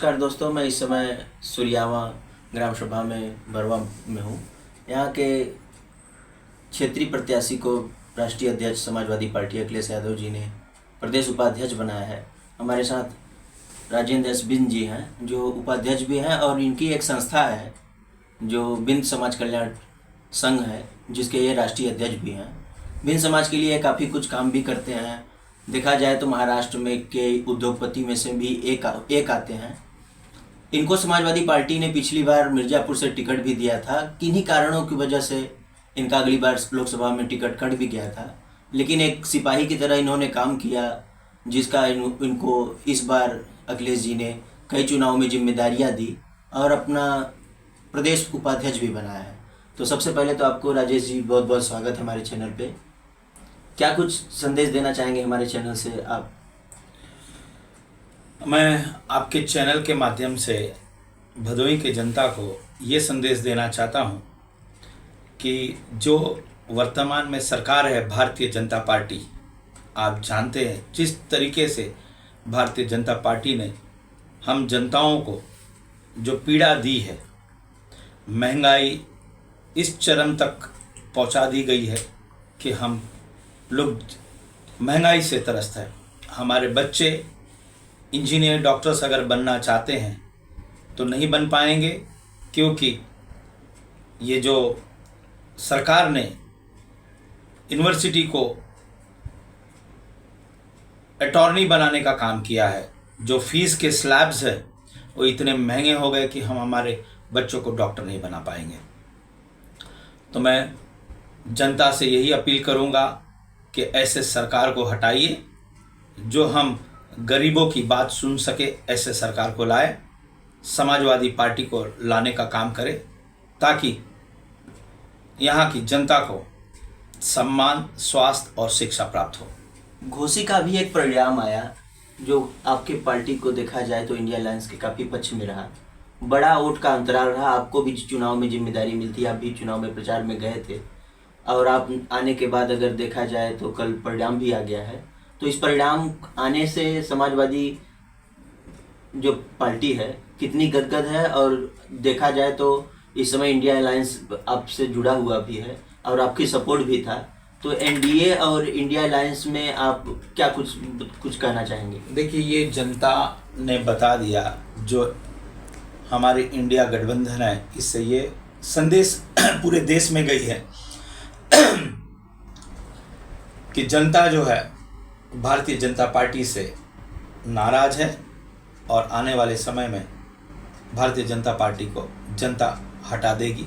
नमस्कार दोस्तों, मैं इस समय सुरियावा ग्राम सभा में बरवा में हूँ। यहाँ के क्षेत्रीय प्रत्याशी को राष्ट्रीय अध्यक्ष समाजवादी पार्टी अखिलेश यादव जी ने प्रदेश उपाध्यक्ष बनाया है। हमारे साथ राजेंद्र एस बिंद जी हैं जो उपाध्यक्ष भी हैं, और इनकी एक संस्था है जो बिंद समाज कल्याण संघ है, जिसके ये राष्ट्रीय अध्यक्ष भी हैं। बिंद समाज के लिए काफ़ी कुछ काम भी करते हैं। देखा जाए तो महाराष्ट्र में के उद्योगपति में से भी एक आते हैं। इनको समाजवादी पार्टी ने पिछली बार मिर्ज़ापुर से टिकट भी दिया था। किन्हीं कारणों की वजह से इनका अगली बार लोकसभा में टिकट कट भी गया था, लेकिन एक सिपाही की तरह इन्होंने काम किया, जिसका इनको इस बार अखिलेश जी ने कई चुनाव में जिम्मेदारियां दी और अपना प्रदेश उपाध्यक्ष भी बनाया है। तो सबसे पहले तो आपको राजेश जी बहुत बहुत स्वागत है हमारे चैनल पे। क्या कुछ संदेश देना चाहेंगे हमारे चैनल से आप? मैं आपके चैनल के माध्यम से भदोही की जनता को ये संदेश देना चाहता हूँ कि जो वर्तमान में सरकार है भारतीय जनता पार्टी, आप जानते हैं जिस तरीके से भारतीय जनता पार्टी ने हम जनताओं को जो पीड़ा दी है, महंगाई इस चरम तक पहुंचा दी गई है कि हम लोग महंगाई से त्रस्त है। हमारे बच्चे इंजीनियर डॉक्टर्स अगर बनना चाहते हैं तो नहीं बन पाएंगे, क्योंकि ये जो सरकार ने यूनिवर्सिटी को अटॉर्नी बनाने का काम किया है, जो फीस के स्लैब्स है वो इतने महंगे हो गए कि हम हमारे बच्चों को डॉक्टर नहीं बना पाएंगे। तो मैं जनता से यही अपील करूंगा कि ऐसे सरकार को हटाइए, जो हम गरीबों की बात सुन सके ऐसे सरकार को लाए, समाजवादी पार्टी को लाने का काम करे, ताकि यहाँ की जनता को सम्मान, स्वास्थ्य और शिक्षा प्राप्त हो। घोसी का भी एक परिणाम आया जो आपके पार्टी को देखा जाए तो इंडिया अलायंस के काफ़ी पक्ष में रहा। बड़ा वोट का अंतराल रहा। आपको भी चुनाव में जिम्मेदारी मिलती है, आप भी चुनाव में प्रचार में गए थे, और आप आने के बाद अगर देखा जाए तो कल परिणाम भी आ गया है। तो इस परिणाम आने से समाजवादी जो पार्टी है कितनी गदगद है, और देखा जाए तो इस समय इंडिया अलायंस आपसे जुड़ा हुआ भी है और आपकी सपोर्ट भी था। तो एनडीए और इंडिया अलायंस में आप क्या कुछ कहना चाहेंगे? देखिए, ये जनता ने बता दिया, जो हमारे इंडिया गठबंधन है, इससे ये संदेश पूरे देश में गई है कि जनता जो है भारतीय जनता पार्टी से नाराज है, और आने वाले समय में भारतीय जनता पार्टी को जनता हटा देगी।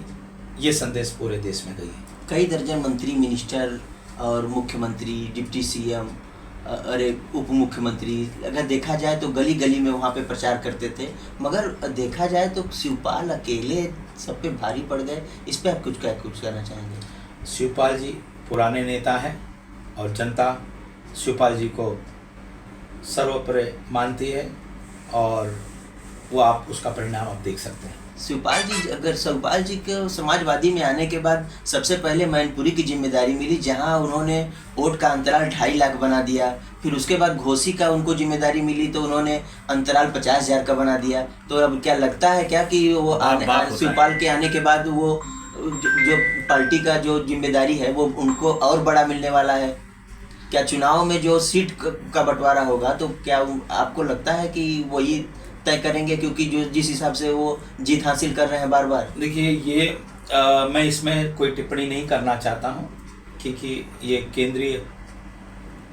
ये संदेश पूरे देश में गई है। कई दर्जन मंत्री, मिनिस्टर और मुख्यमंत्री, डिप्टी सीएम, अरे उप मुख्यमंत्री, अगर देखा जाए तो गली गली में वहाँ पे प्रचार करते थे, मगर देखा जाए तो शिवपाल अकेले सब पे भारी पड़ गए। इस पे आप कुछ कहना चाहेंगे? शिवपाल जी पुराने नेता हैं और जनता शिवपाल जी को सर्वोपरि मानती है, और वो आप उसका परिणाम आप देख सकते हैं। शिवपाल जी के समाजवादी में आने के बाद सबसे पहले मैनपुरी की जिम्मेदारी मिली, जहां उन्होंने वोट का अंतराल 2.5 लाख बना दिया। फिर उसके बाद घोसी का उनको जिम्मेदारी मिली तो उन्होंने अंतराल 50,000 का बना दिया। तो अब क्या लगता है क्या कि वो शिवपाल के आने के बाद वो जो पार्टी का जो जिम्मेदारी है वो उनको और बड़ा मिलने वाला है? क्या चुनाव में जो सीट का बंटवारा होगा तो क्या आपको लगता है कि वही तय करेंगे, क्योंकि जो जिस हिसाब से वो जीत हासिल कर रहे हैं बार बार? देखिए, ये मैं इसमें कोई टिप्पणी नहीं करना चाहता हूँ, क्योंकि ये केंद्रीय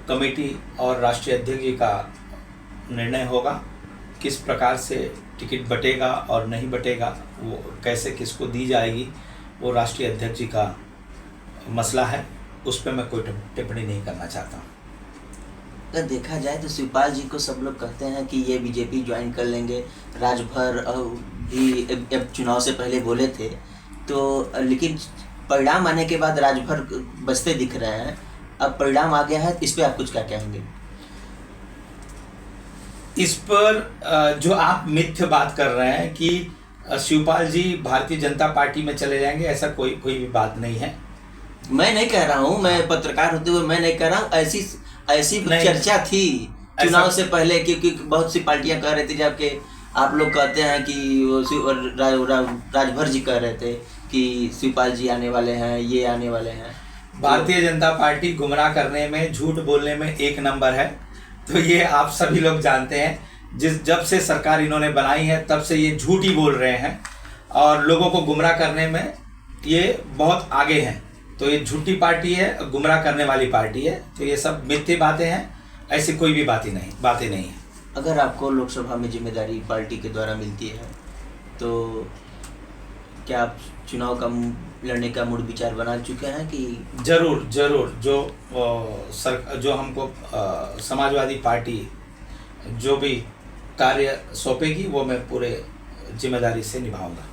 कमेटी और राष्ट्रीय अध्यक्ष जी का निर्णय होगा किस प्रकार से टिकट बटेगा और नहीं बटेगा, वो कैसे किसको दी जाएगी, वो राष्ट्रीय अध्यक्ष जी का मसला है। उस पर मैं कोई टिप्पणी नहीं करना चाहता हूँ। अगर देखा जाए तो शिवपाल जी को सब लोग कहते हैं कि ये बीजेपी ज्वाइन कर लेंगे। राजभर भी अब चुनाव से पहले बोले थे, तो लेकिन परिणाम आने के बाद राजभर बचते दिख रहे हैं। अब परिणाम आ गया है, इस पे आप कुछ क्या कहेंगे? इस पर जो आप मिथ्य बात कर रहे हैं कि शिवपाल जी भारतीय जनता पार्टी में चले जाएंगे, ऐसा कोई भी बात नहीं है। मैं नहीं कह रहा हूँ, मैं पत्रकार होते हुए मैं नहीं कह रहा हूँ, ऐसी चर्चा थी चुनाव से पहले, क्योंकि बहुत सी पार्टियां कह रही थी जबकि आप लोग कहते हैं कि वो राजभर जी कह रहे थे कि शिवपाल जी आने वाले हैं, ये आने वाले हैं। भारतीय जनता पार्टी गुमराह करने में, झूठ बोलने में एक नंबर है, तो ये आप सभी लोग जानते हैं। जब से सरकार इन्होंने बनाई है तब से ये झूठ ही बोल रहे हैं और लोगों को गुमराह करने में ये बहुत आगे हैं। तो ये झूठी पार्टी है, गुमराह करने वाली पार्टी है। तो ये सब मिथ्या बातें हैं, ऐसी कोई भी बातें नहीं है। अगर आपको लोकसभा में जिम्मेदारी पार्टी के द्वारा मिलती है तो क्या आप चुनाव का लड़ने का मूड विचार बना चुके हैं कि? जरूर जो हमको समाजवादी पार्टी जो भी कार्य सौंपेगी वो मैं पूरे जिम्मेदारी से निभाऊंगा।